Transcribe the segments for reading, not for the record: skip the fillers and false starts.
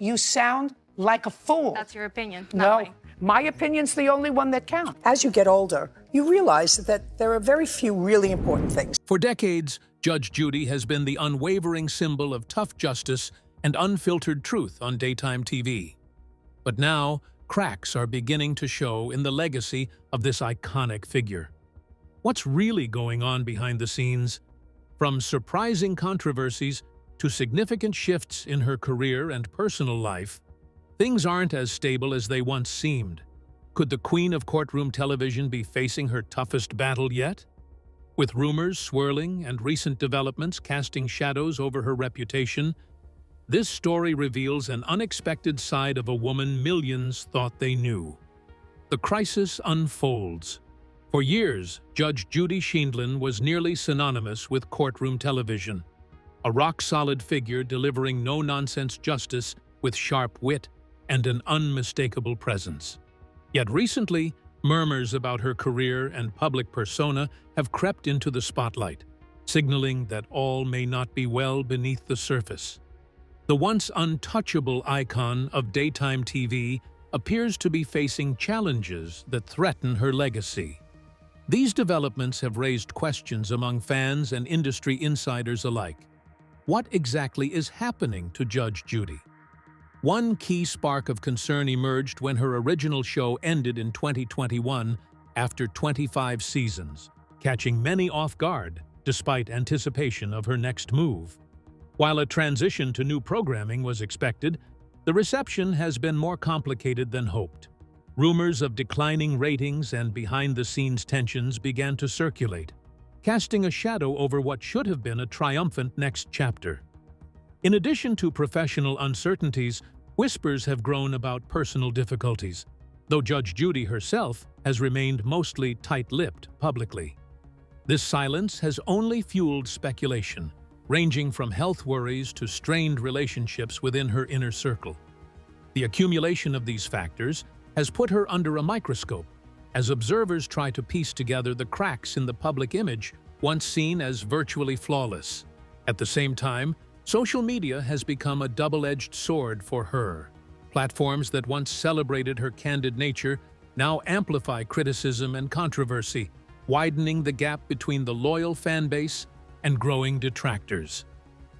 You sound like a fool. That's your opinion, No, not mine. my opinion's the only one that counts. As you get older, you realize that there are very few really important things. For decades, Judge Judy has been the unwavering symbol of tough justice and unfiltered truth on daytime TV. But now, cracks are beginning to show in the legacy of this iconic figure. What's really going on behind the scenes? From surprising controversies to significant shifts in her career and personal life, things aren't as stable as they once seemed. Could the queen of courtroom television be facing her toughest battle yet? With rumors swirling and recent developments casting shadows over her reputation, this story reveals an unexpected side of a woman millions thought they knew. The crisis unfolds. For years, Judge Judy Sheindlin was nearly synonymous with courtroom television, a rock-solid figure delivering no-nonsense justice with sharp wit and an unmistakable presence. Yet recently, murmurs about her career and public persona have crept into the spotlight, signaling that all may not be well beneath the surface. The once untouchable icon of daytime TV appears to be facing challenges that threaten her legacy. These developments have raised questions among fans and industry insiders alike. What exactly is happening to Judge Judy? One key spark of concern emerged when her original show ended in 2021 after 25 seasons, catching many off guard despite anticipation of her next move. While a transition to new programming was expected, the reception has been more complicated than hoped. Rumors of declining ratings and behind-the-scenes tensions began to circulate, casting a shadow over what should have been a triumphant next chapter. In addition to professional uncertainties, whispers have grown about personal difficulties, though Judge Judy herself has remained mostly tight-lipped publicly. This silence has only fueled speculation, ranging from health worries to strained relationships within her inner circle. The accumulation of these factors has put her under a microscope as observers try to piece together the cracks in the public image once seen as virtually flawless. At the same time, social media has become a double-edged sword for her. Platforms that once celebrated her candid nature now amplify criticism and controversy, widening the gap between the loyal fan base and growing detractors.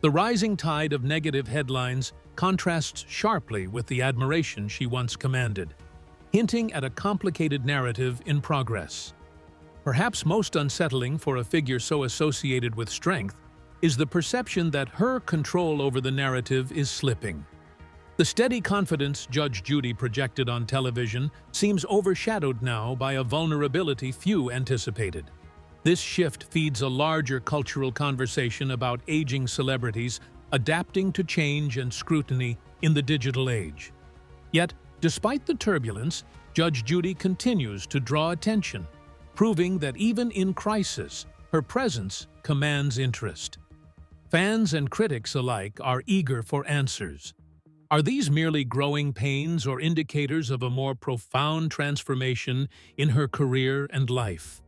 The rising tide of negative headlines contrasts sharply with the admiration she once commanded, hinting at a complicated narrative in progress. Perhaps most unsettling for a figure so associated with strength is the perception that her control over the narrative is slipping. The steady confidence Judge Judy projected on television seems overshadowed now by a vulnerability few anticipated. This shift feeds a larger cultural conversation about aging celebrities adapting to change and scrutiny in the digital age. Yet, despite the turbulence, Judge Judy continues to draw attention, proving that even in crisis, her presence commands interest. Fans and critics alike are eager for answers. Are these merely growing pains or indicators of a more profound transformation in her career and life?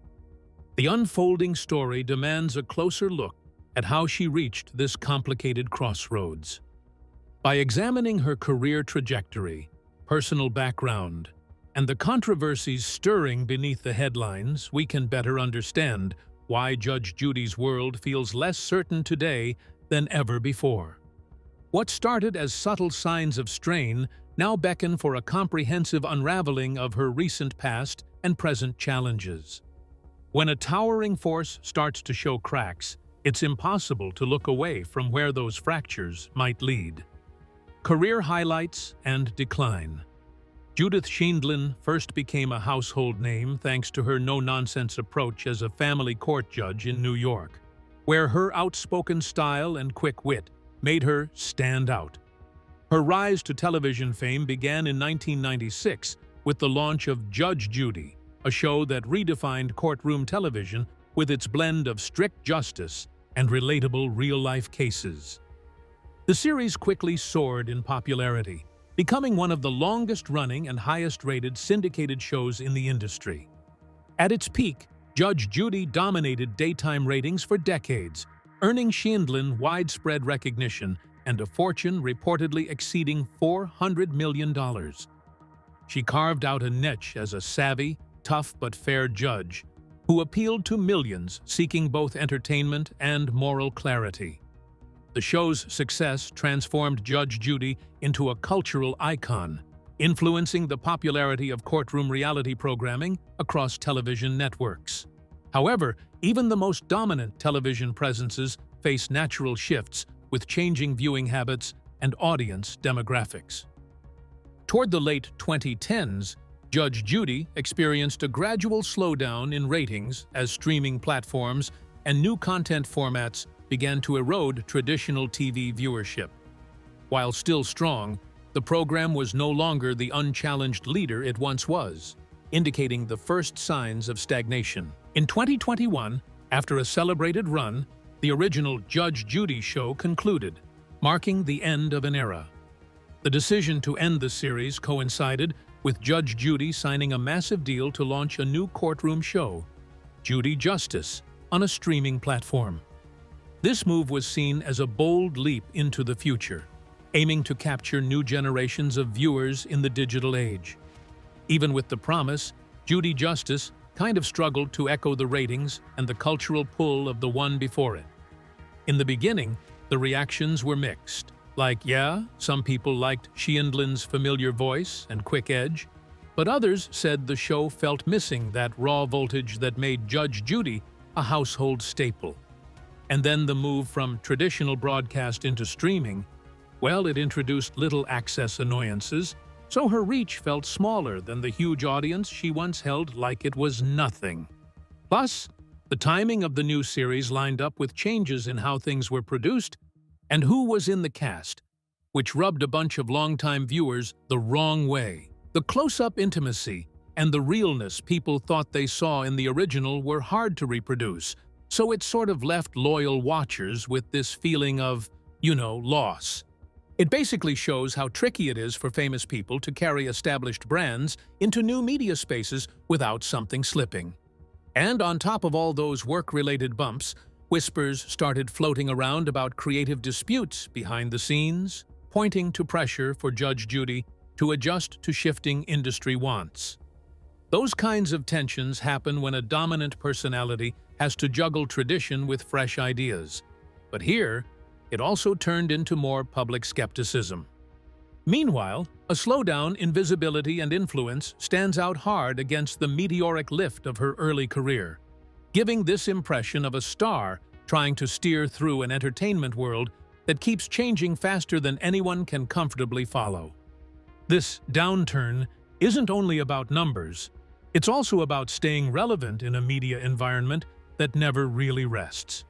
The unfolding story demands a closer look at how she reached this complicated crossroads. By examining her career trajectory, personal background, and the controversies stirring beneath the headlines, we can better understand why Judge Judy's world feels less certain today than ever before. What started as subtle signs of strain now beckon for a comprehensive unraveling of her recent past and present challenges. When a towering force starts to show cracks, it's impossible to look away from where those fractures might lead. Career highlights and decline. Judith Sheindlin first became a household name thanks to her no-nonsense approach as a family court judge in New York, where her outspoken style and quick wit made her stand out. Her rise to television fame began in 1996 with the launch of Judge Judy, a show that redefined courtroom television with its blend of strict justice and relatable real-life cases. The series quickly soared in popularity, becoming one of the longest-running and highest-rated syndicated shows in the industry. At its peak, Judge Judy dominated daytime ratings for decades, earning Sheindlin widespread recognition and a fortune reportedly exceeding $400 million. She carved out a niche as a savvy, tough but fair judge who appealed to millions seeking both entertainment and moral clarity. The show's success transformed Judge Judy into a cultural icon, influencing the popularity of courtroom reality programming across television networks. However, even the most dominant television presences face natural shifts with changing viewing habits and audience demographics. Toward the late 2010s, Judge Judy experienced a gradual slowdown in ratings as streaming platforms and new content formats began to erode traditional TV viewership. While still strong, the program was no longer the unchallenged leader it once was, indicating the first signs of stagnation. In 2021, after a celebrated run, the original Judge Judy show concluded, marking the end of an era. The decision to end the series coincided with Judge Judy signing a massive deal to launch a new courtroom show, Judy Justice, on a streaming platform. This move was seen as a bold leap into the future, aiming to capture new generations of viewers in the digital age. Even with the promise, Judy Justice kind of struggled to echo the ratings and the cultural pull of the one before it. In the beginning, the reactions were mixed. Like, yeah, some people liked Sheindlin's familiar voice and quick edge, but others said the show felt missing that raw voltage that made Judge Judy a household staple. And then the move from traditional broadcast into streaming, well, it introduced little access annoyances, so her reach felt smaller than the huge audience she once held like it was nothing. Plus, the timing of the new series lined up with changes in how things were produced and who was in the cast, which rubbed a bunch of longtime viewers the wrong way. The close-up intimacy and the realness people thought they saw in the original were hard to reproduce, so it sort of left loyal watchers with this feeling of, loss. It basically shows how tricky it is for famous people to carry established brands into new media spaces without something slipping. And on top of all those work-related bumps, whispers started floating around about creative disputes behind the scenes, pointing to pressure for Judge Judy to adjust to shifting industry wants. Those kinds of tensions happen when a dominant personality has to juggle tradition with fresh ideas. But here, it also turned into more public skepticism. Meanwhile, a slowdown in visibility and influence stands out hard against the meteoric lift of her early career, giving this impression of a star trying to steer through an entertainment world that keeps changing faster than anyone can comfortably follow. This downturn isn't only about numbers, it's also about staying relevant in a media environment that never really rests.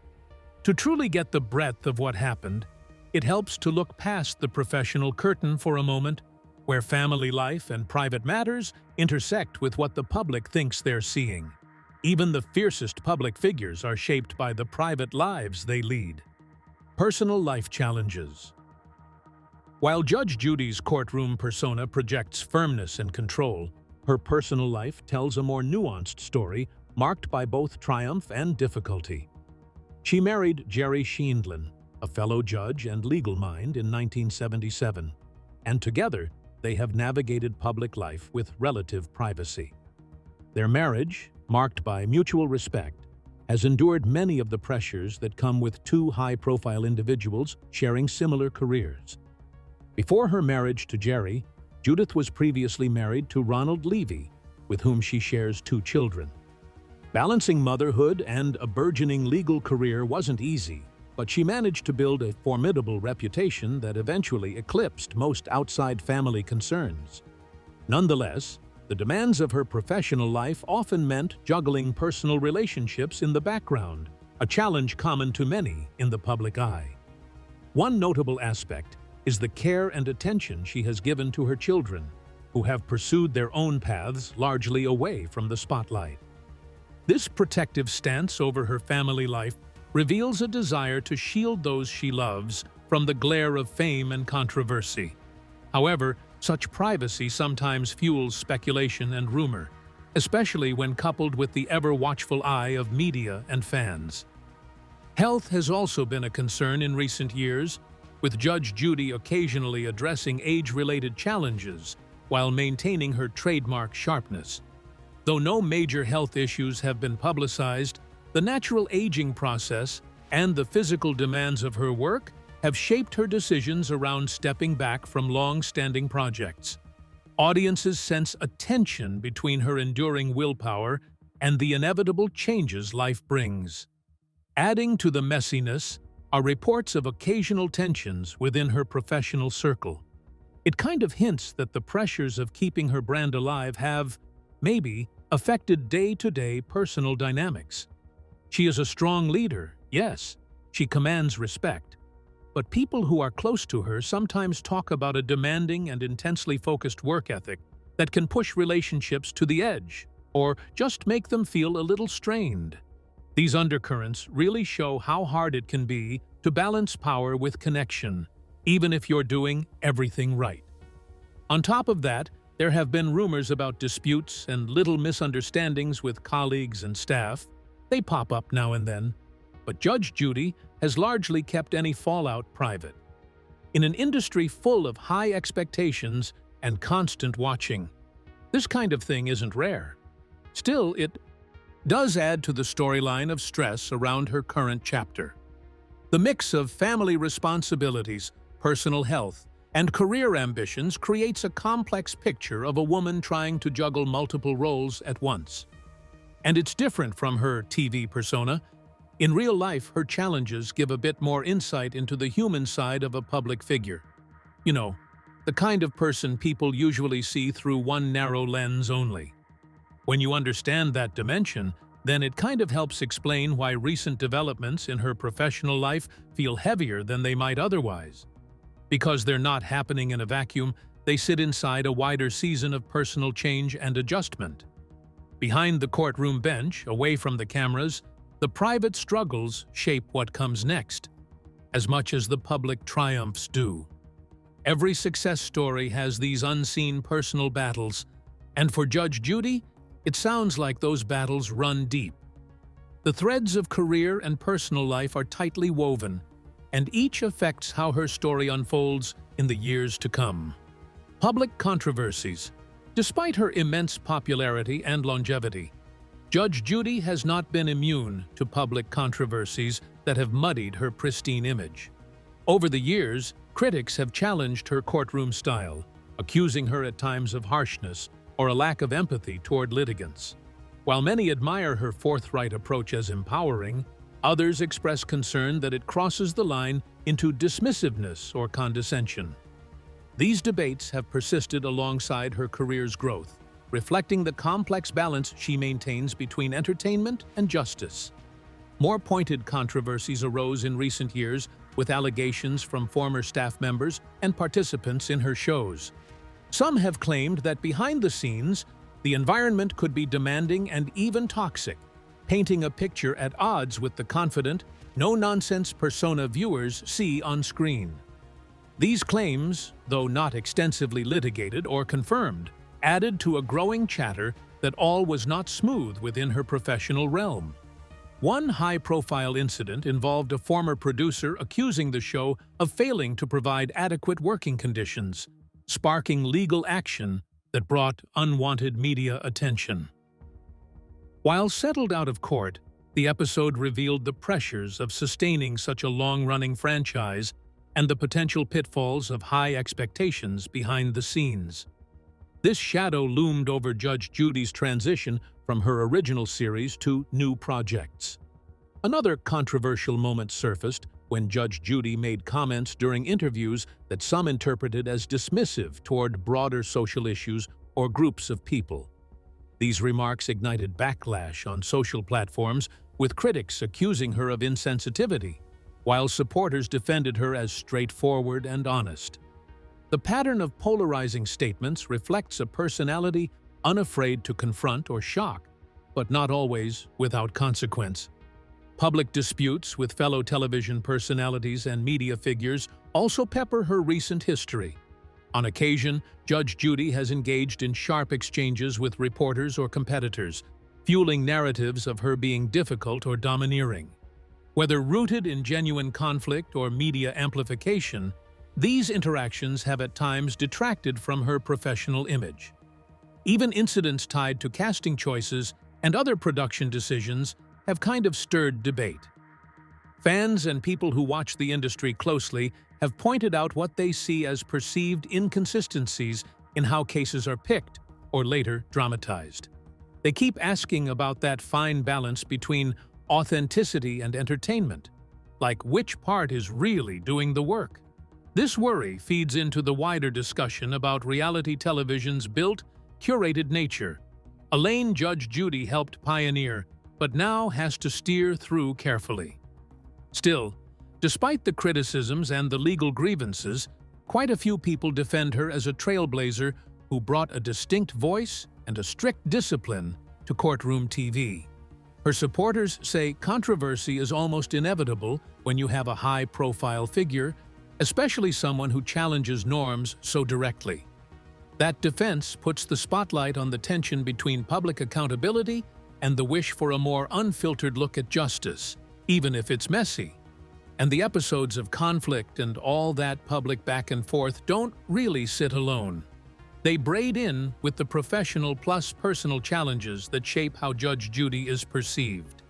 To truly get the breadth of what happened, it helps to look past the professional curtain for a moment, where family life and private matters intersect with what the public thinks they're seeing. Even the fiercest public figures are shaped by the private lives they lead. Personal life challenges. While Judge Judy's courtroom persona projects firmness and control, her personal life tells a more nuanced story marked by both triumph and difficulty. She married Jerry Sheindlin, a fellow judge and legal mind, in 1977, and together they have navigated public life with relative privacy. Their marriage, marked by mutual respect, has endured many of the pressures that come with two high-profile individuals sharing similar careers. Before her marriage to Jerry, Judith was previously married to Ronald Levy, with whom she shares 2 children. Balancing motherhood and a burgeoning legal career wasn't easy, but she managed to build a formidable reputation that eventually eclipsed most outside family concerns. Nonetheless, the demands of her professional life often meant juggling personal relationships in the background, a challenge common to many in the public eye. One notable aspect is the care and attention she has given to her children, who have pursued their own paths largely away from the spotlight. This protective stance over her family life reveals a desire to shield those she loves from the glare of fame and controversy. However, such privacy sometimes fuels speculation and rumor, especially when coupled with the ever-watchful eye of media and fans. Health has also been a concern in recent years, with Judge Judy occasionally addressing age-related challenges while maintaining her trademark sharpness. Though no major health issues have been publicized, the natural aging process and the physical demands of her work have shaped her decisions around stepping back from long-standing projects. Audiences sense a tension between her enduring willpower and the inevitable changes life brings. Adding to the messiness are reports of occasional tensions within her professional circle. It kind of hints that the pressures of keeping her brand alive have, maybe, affected day-to-day personal dynamics. She is a strong leader, yes, she commands respect. But people who are close to her sometimes talk about a demanding and intensely focused work ethic that can push relationships to the edge, or just make them feel a little strained. These undercurrents really show how hard it can be to balance power with connection, even if you're doing everything right. On top of that, there have been rumors about disputes and little misunderstandings with colleagues and staff. They pop up now and then. But Judge Judy has largely kept any fallout private. In an industry full of high expectations and constant watching, this kind of thing isn't rare. Still, it does add to the storyline of stress around her current chapter. The mix of family responsibilities, personal health, and career ambitions creates a complex picture of a woman trying to juggle multiple roles at once. And it's different from her TV persona. In real life, her challenges give a bit more insight into the human side of a public figure. You know, the kind of person people usually see through one narrow lens only. When you understand that dimension, then it kind of helps explain why recent developments in her professional life feel heavier than they might otherwise. Because they're not happening in a vacuum, they sit inside a wider season of personal change and adjustment. Behind the courtroom bench, away from the cameras, the private struggles shape what comes next, as much as the public triumphs do. Every success story has these unseen personal battles, and for Judge Judy, it sounds like those battles run deep. The threads of career and personal life are tightly woven, and each affects how her story unfolds in the years to come. Public controversies. Despite her immense popularity and longevity, Judge Judy has not been immune to public controversies that have muddied her pristine image. Over the years, critics have challenged her courtroom style, accusing her at times of harshness or a lack of empathy toward litigants. While many admire her forthright approach as empowering, others express concern that it crosses the line into dismissiveness or condescension. These debates have persisted alongside her career's growth, reflecting the complex balance she maintains between entertainment and justice. More pointed controversies arose in recent years, with allegations from former staff members and participants in her shows. Some have claimed that behind the scenes, the environment could be demanding and even toxic, painting a picture at odds with the confident, no-nonsense persona viewers see on screen. These claims, though not extensively litigated or confirmed, added to a growing chatter that all was not smooth within her professional realm. One high-profile incident involved a former producer accusing the show of failing to provide adequate working conditions, sparking legal action that brought unwanted media attention. While settled out of court, the episode revealed the pressures of sustaining such a long-running franchise and the potential pitfalls of high expectations behind the scenes. This shadow loomed over Judge Judy's transition from her original series to new projects. Another controversial moment surfaced when Judge Judy made comments during interviews that some interpreted as dismissive toward broader social issues or groups of people. These remarks ignited backlash on social platforms, with critics accusing her of insensitivity, while supporters defended her as straightforward and honest. The pattern of polarizing statements reflects a personality unafraid to confront or shock, but not always without consequence. Public disputes with fellow television personalities and media figures also pepper her recent history. On occasion, Judge Judy has engaged in sharp exchanges with reporters or competitors, fueling narratives of her being difficult or domineering. Whether rooted in genuine conflict or media amplification, these interactions have at times detracted from her professional image. Even incidents tied to casting choices and other production decisions have kind of stirred debate. Fans and people who watch the industry closely have pointed out what they see as perceived inconsistencies in how cases are picked or later dramatized. They keep asking about that fine balance between authenticity and entertainment, like which part is really doing the work. This worry feeds into the wider discussion about reality television's built, curated nature, a lane Judge Judy helped pioneer, but now has to steer through carefully. Still, despite the criticisms and the legal grievances, quite a few people defend her as a trailblazer who brought a distinct voice and a strict discipline to courtroom TV. Her supporters say controversy is almost inevitable when you have a high-profile figure, especially someone who challenges norms so directly. That defense puts the spotlight on the tension between public accountability and the wish for a more unfiltered look at justice, even if it's messy. And the episodes of conflict and all that public back and forth don't really sit alone. They braid in with the professional plus personal challenges that shape how Judge Judy is perceived.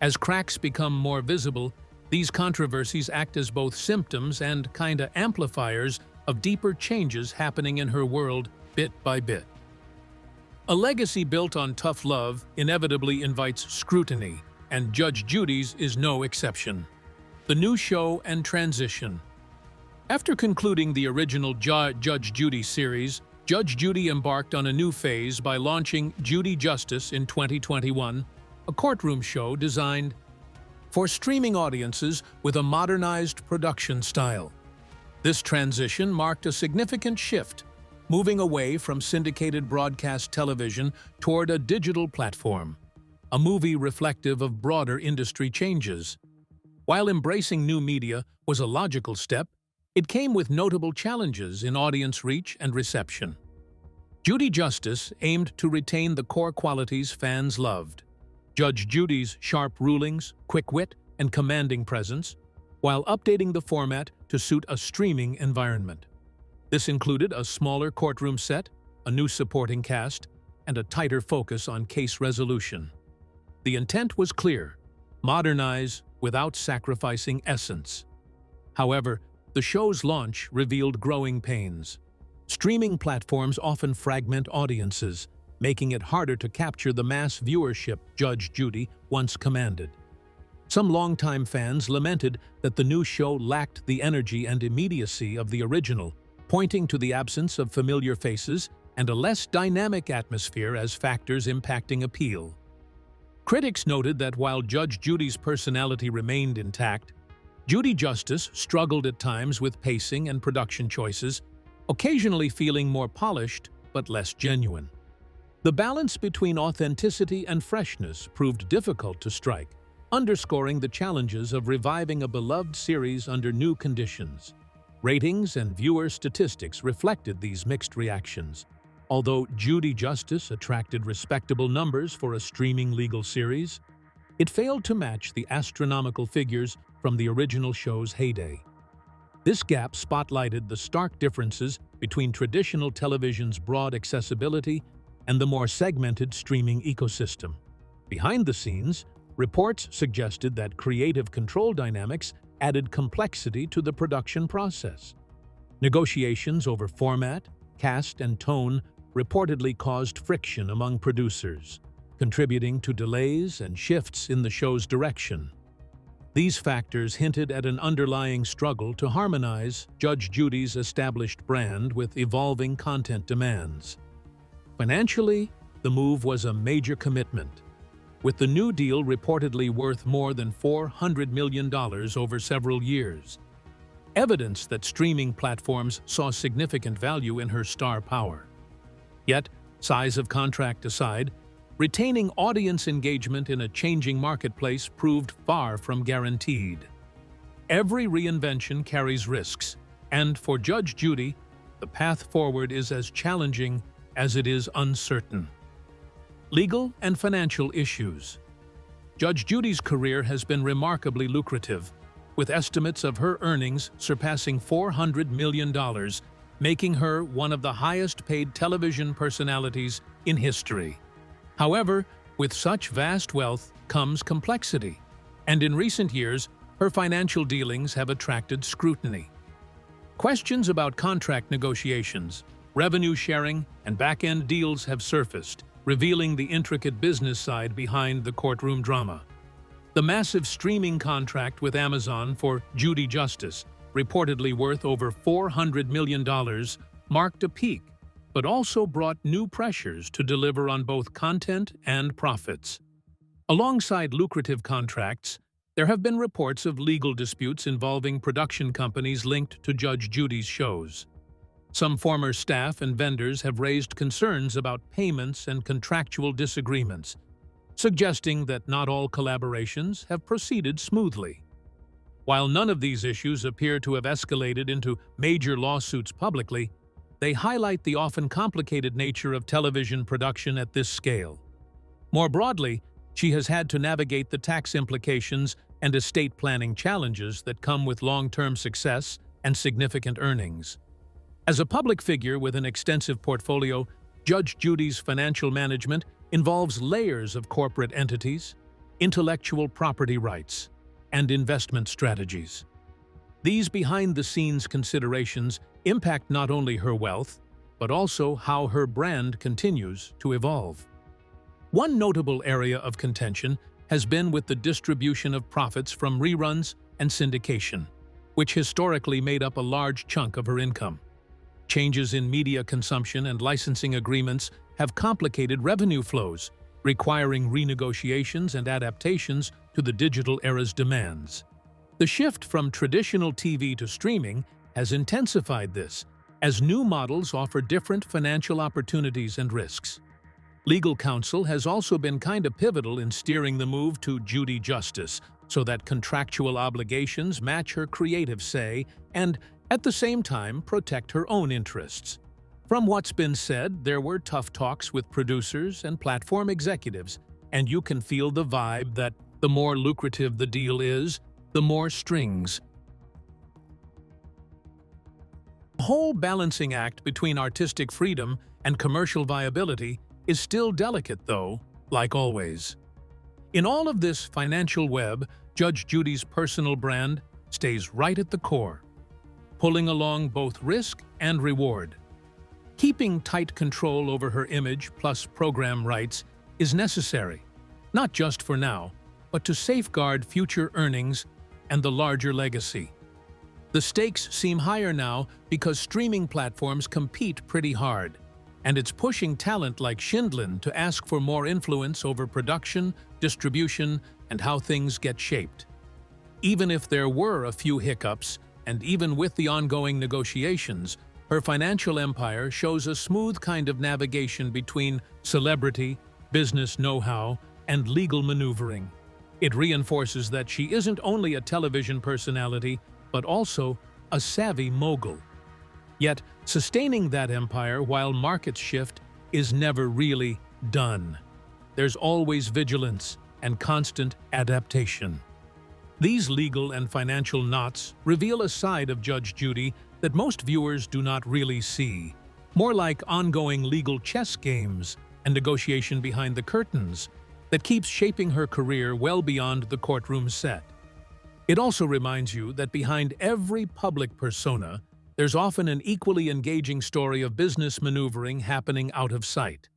As cracks become more visible, these controversies act as both symptoms and kinda amplifiers of deeper changes happening in her world bit by bit. A legacy built on tough love inevitably invites scrutiny, and Judge Judy's is no exception. The new show and transition. After concluding the original Judge Judy series, Judge Judy embarked on a new phase by launching Judy Justice in 2021, a courtroom show designed for streaming audiences with a modernized production style. This transition marked a significant shift, moving away from syndicated broadcast television toward a digital platform, a movie reflective of broader industry changes. While embracing new media was a logical step, it came with notable challenges in audience reach and reception. Judy Justice aimed to retain the core qualities fans loved: Judge Judy's sharp rulings, quick wit, and commanding presence, while updating the format to suit a streaming environment. This included a smaller courtroom set, a new supporting cast, and a tighter focus on case resolution. The intent was clear: modernize without sacrificing essence. However, the show's launch revealed growing pains. Streaming platforms often fragment audiences, making it harder to capture the mass viewership Judge Judy once commanded. Some longtime fans lamented that the new show lacked the energy and immediacy of the original, pointing to the absence of familiar faces and a less dynamic atmosphere as factors impacting appeal. Critics noted that while Judge Judy's personality remained intact, Judy Justice struggled at times with pacing and production choices, occasionally feeling more polished but less genuine. The balance between authenticity and freshness proved difficult to strike, underscoring the challenges of reviving a beloved series under new conditions. Ratings and viewer statistics reflected these mixed reactions. Although Judy Justice attracted respectable numbers for a streaming legal series, it failed to match the astronomical figures from the original show's heyday. This gap spotlighted the stark differences between traditional television's broad accessibility and the more segmented streaming ecosystem. Behind the scenes, reports suggested that creative control dynamics added complexity to the production process. Negotiations over format, cast, and tone reportedly caused friction among producers, contributing to delays and shifts in the show's direction. These factors hinted at an underlying struggle to harmonize Judge Judy's established brand with evolving content demands. Financially, the move was a major commitment, with the new deal reportedly worth more than $400 million over several years, evidence that streaming platforms saw significant value in her star power. Yet, size of contract aside, retaining audience engagement in a changing marketplace proved far from guaranteed. Every reinvention carries risks, and for Judge Judy, the path forward is as challenging as it is uncertain. Legal and financial issues. Judge Judy's career has been remarkably lucrative, with estimates of her earnings surpassing $400 million, making her one of the highest-paid television personalities in history. However, with such vast wealth comes complexity, and in recent years, her financial dealings have attracted scrutiny. Questions about contract negotiations, revenue sharing, and back-end deals have surfaced, revealing the intricate business side behind the courtroom drama. The massive streaming contract with Amazon for Judy Justice, reportedly worth over $400 million, marked a peak, but also brought new pressures to deliver on both content and profits. Alongside lucrative contracts, there have been reports of legal disputes involving production companies linked to Judge Judy's shows. Some former staff and vendors have raised concerns about payments and contractual disagreements, suggesting that not all collaborations have proceeded smoothly. While none of these issues appear to have escalated into major lawsuits publicly, they highlight the often complicated nature of television production at this scale. More broadly, she has had to navigate the tax implications and estate planning challenges that come with long-term success and significant earnings. As a public figure with an extensive portfolio, Judge Judy's financial management involves layers of corporate entities, intellectual property rights, and investment strategies. These behind-the-scenes considerations impact not only her wealth, but also how her brand continues to evolve. One notable area of contention has been with the distribution of profits from reruns and syndication, which historically made up a large chunk of her income. Changes in media consumption and licensing agreements have complicated revenue flows, requiring renegotiations and adaptations to the digital era's demands. The shift from traditional TV to streaming has intensified this, as new models offer different financial opportunities and risks. Legal counsel has also been pivotal in steering the move to Judy Justice, so that contractual obligations match her creative say and, at the same time, protect her own interests. From what's been said, there were tough talks with producers and platform executives, and you can feel the vibe that the more lucrative the deal is, the more strings. The whole balancing act between artistic freedom and commercial viability is still delicate, though, like always. In all of this financial web, Judge Judy's personal brand stays right at the core, pulling along both risk and reward. Keeping tight control over her image plus program rights is necessary, not just for now, but to safeguard future earnings and the larger legacy. The stakes seem higher now because streaming platforms compete pretty hard, and it's pushing talent like Schindlin to ask for more influence over production, distribution, and how things get shaped. Even if there were a few hiccups, and even with the ongoing negotiations, her financial empire shows a smooth kind of navigation between celebrity, business know-how, and legal maneuvering. It reinforces that she isn't only a television personality, but also a savvy mogul. Yet, sustaining that empire while markets shift is never really done. There's always vigilance and constant adaptation. These legal and financial knots reveal a side of Judge Judy that most viewers do not really see, more like ongoing legal chess games and negotiation behind the curtains that keeps shaping her career well beyond the courtroom set. It also reminds you that behind every public persona, there's often an equally engaging story of business maneuvering happening out of sight.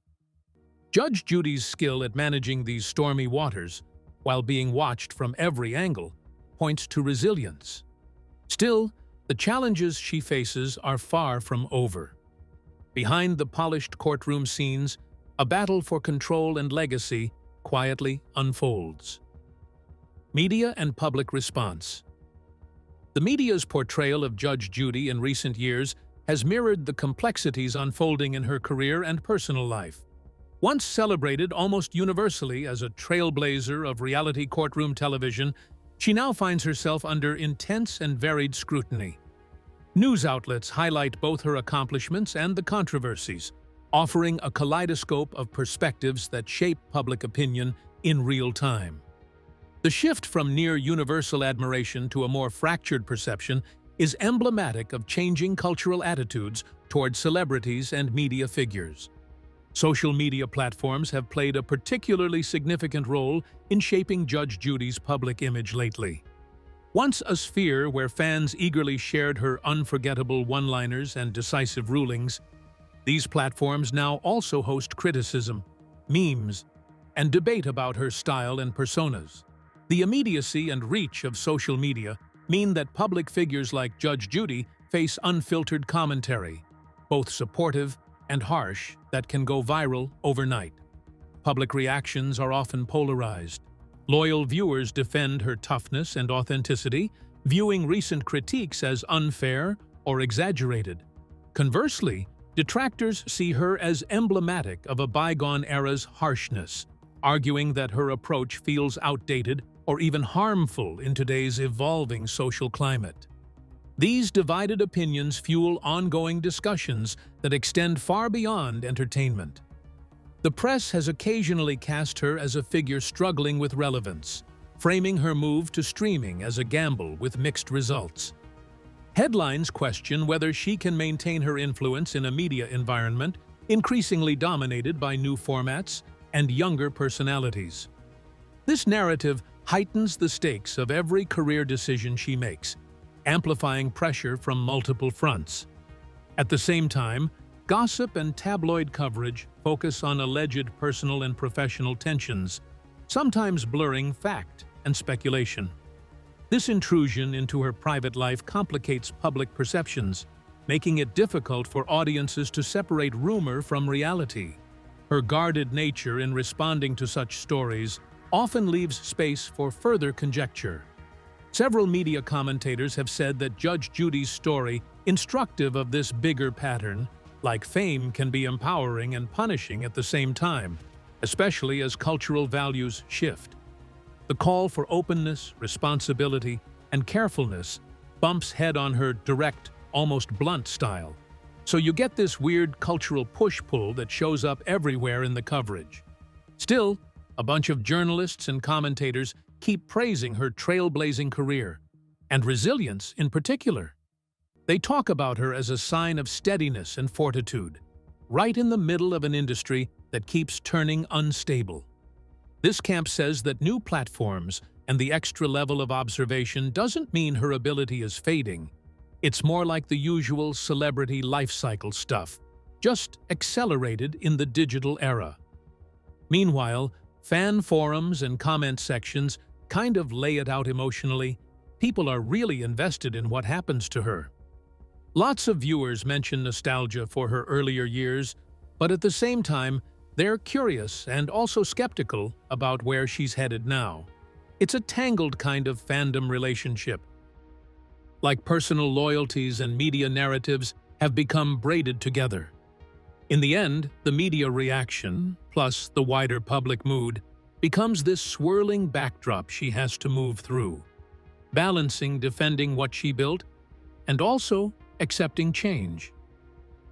Judge Judy's skill at managing these stormy waters, while being watched from every angle, points to resilience. Still, the challenges she faces are far from over. Behind the polished courtroom scenes, a battle for control and legacy quietly unfolds. Media and public response. The media's portrayal of Judge Judy in recent years has mirrored the complexities unfolding in her career and personal life. Once celebrated almost universally as a trailblazer of reality courtroom television, she now finds herself under intense and varied scrutiny. News outlets highlight both her accomplishments and the controversies, offering a kaleidoscope of perspectives that shape public opinion in real time. The shift from near-universal admiration to a more fractured perception is emblematic of changing cultural attitudes toward celebrities and media figures. Social media platforms have played a particularly significant role in shaping Judge Judy's public image lately. Once a sphere where fans eagerly shared her unforgettable one-liners and decisive rulings, these platforms now also host criticism, memes, and debate about her style and personas. The immediacy and reach of social media mean that public figures like Judge Judy face unfiltered commentary, both supportive and harsh, that can go viral overnight. Public reactions are often polarized. Loyal viewers defend her toughness and authenticity, viewing recent critiques as unfair or exaggerated. Conversely, detractors see her as emblematic of a bygone era's harshness, arguing that her approach feels outdated or even harmful in today's evolving social climate. These divided opinions fuel ongoing discussions that extend far beyond entertainment. The press has occasionally cast her as a figure struggling with relevance, framing her move to streaming as a gamble with mixed results. Headlines question whether she can maintain her influence in a media environment increasingly dominated by new formats and younger personalities. This narrative heightens the stakes of every career decision she makes, amplifying pressure from multiple fronts. At the same time, gossip and tabloid coverage focus on alleged personal and professional tensions, sometimes blurring fact and speculation. This intrusion into her private life complicates public perceptions, making it difficult for audiences to separate rumor from reality. Her guarded nature in responding to such stories often leaves space for further conjecture. Several media commentators have said that Judge Judy's story, instructive of this bigger pattern, like fame can be empowering and punishing at the same time, especially as cultural values shift. The call for openness, responsibility, and carefulness bumps head on her direct, almost blunt style. So you get this weird cultural push-pull that shows up everywhere in the coverage. Still, a bunch of journalists and commentators keep praising her trailblazing career, and resilience in particular. They talk about her as a sign of steadiness and fortitude, right in the middle of an industry that keeps turning unstable. This camp says that new platforms and the extra level of observation doesn't mean her ability is fading. It's more like the usual celebrity life cycle stuff, just accelerated in the digital era. Meanwhile, fan forums and comment sections kind of lay it out emotionally. People are really invested in what happens to her. Lots of viewers mention nostalgia for her earlier years, but at the same time, they're curious and also skeptical about where she's headed now. It's a tangled kind of fandom relationship. Like personal loyalties and media narratives have become braided together. In the end, the media reaction, plus the wider public mood, becomes this swirling backdrop she has to move through, balancing defending what she built and also accepting change.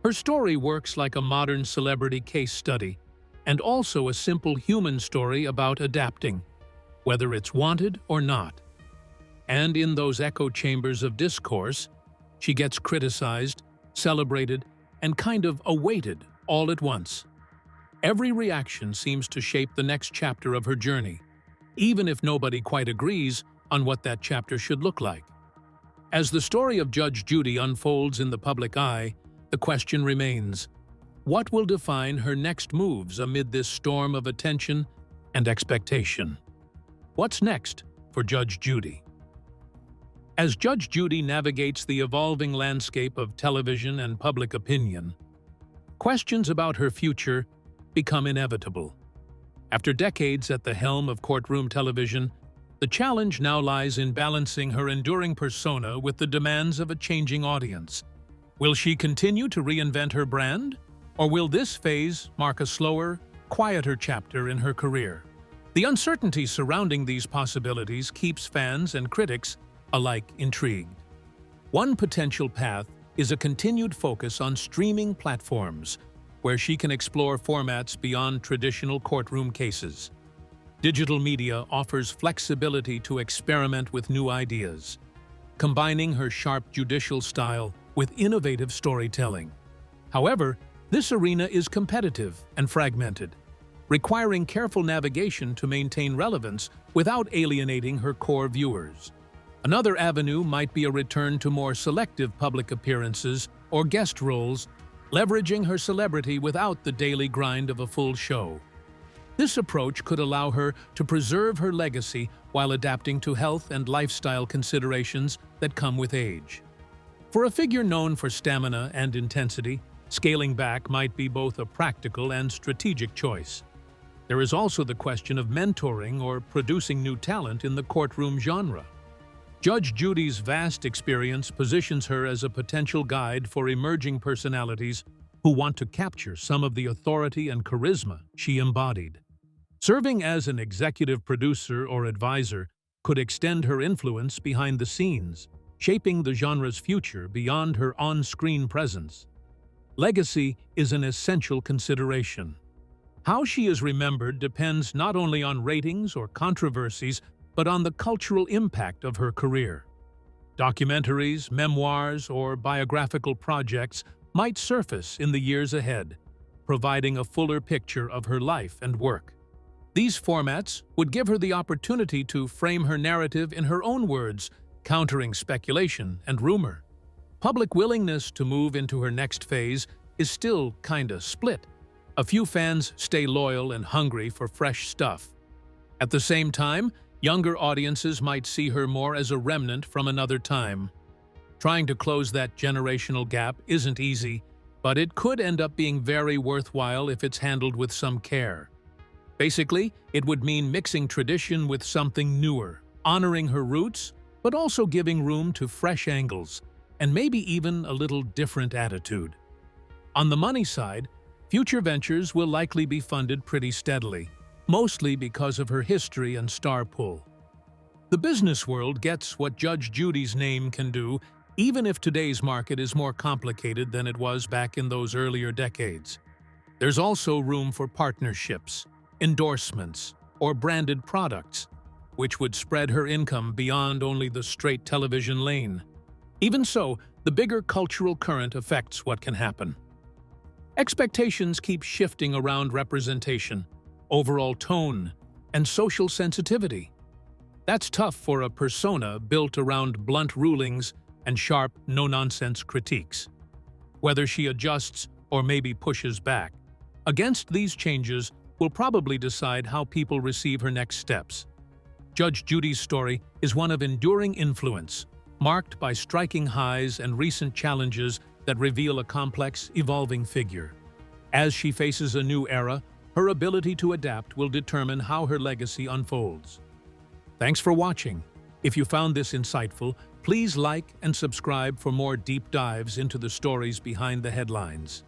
Her story works like a modern celebrity case study and also a simple human story about adapting, whether it's wanted or not. And in those echo chambers of discourse, she gets criticized, celebrated, and kind of awaited all at once. Every reaction seems to shape the next chapter of her journey, even if nobody quite agrees on what that chapter should look like. As the story of Judge Judy unfolds in the public eye, the question remains, what will define her next moves amid this storm of attention and expectation? What's next for Judge Judy? As Judge Judy navigates the evolving landscape of television and public opinion, questions about her future become inevitable. After decades at the helm of courtroom television, the challenge now lies in balancing her enduring persona with the demands of a changing audience. Will she continue to reinvent her brand, or will this phase mark a slower, quieter chapter in her career? The uncertainty surrounding these possibilities keeps fans and critics alike intrigued. One potential path is a continued focus on streaming platforms, where she can explore formats beyond traditional courtroom cases. Digital media offers flexibility to experiment with new ideas, combining her sharp judicial style with innovative storytelling. However, this arena is competitive and fragmented, requiring careful navigation to maintain relevance without alienating her core viewers. Another avenue might be a return to more selective public appearances or guest roles, leveraging her celebrity without the daily grind of a full show. This approach could allow her to preserve her legacy while adapting to health and lifestyle considerations that come with age. For a figure known for stamina and intensity, scaling back might be both a practical and strategic choice. There is also the question of mentoring or producing new talent in the courtroom genre. Judge Judy's vast experience positions her as a potential guide for emerging personalities who want to capture some of the authority and charisma she embodied. Serving as an executive producer or advisor could extend her influence behind the scenes, shaping the genre's future beyond her on-screen presence. Legacy is an essential consideration. How she is remembered depends not only on ratings or controversies, but on the cultural impact of her career. Documentaries, memoirs, or biographical projects might surface in the years ahead, providing a fuller picture of her life and work. These formats would give her the opportunity to frame her narrative in her own words, countering speculation and rumor. Public willingness to move into her next phase is still kinda split. A few fans stay loyal and hungry for fresh stuff. At the same time, younger audiences might see her more as a remnant from another time. Trying to close that generational gap isn't easy, but it could end up being very worthwhile if it's handled with some care. Basically, it would mean mixing tradition with something newer, honoring her roots, but also giving room to fresh angles, and maybe even a little different attitude. On the money side, future ventures will likely be funded pretty steadily, mostly because of her history and star pull. The business world gets what Judge Judy's name can do, even if today's market is more complicated than it was back in those earlier decades. There's also room for partnerships, endorsements, or branded products, which would spread her income beyond only the straight television lane. Even so, the bigger cultural current affects what can happen. Expectations keep shifting around representation, overall tone, and social sensitivity. That's tough for a persona built around blunt rulings and sharp, no-nonsense critiques. Whether she adjusts or maybe pushes back against these changes will probably decide how people receive her next steps. Judge Judy's story is one of enduring influence, marked by striking highs and recent challenges that reveal a complex, evolving figure. As she faces a new era, her ability to adapt will determine how her legacy unfolds. Thanks for watching. If you found this insightful, please like and subscribe for more deep dives into the stories behind the headlines.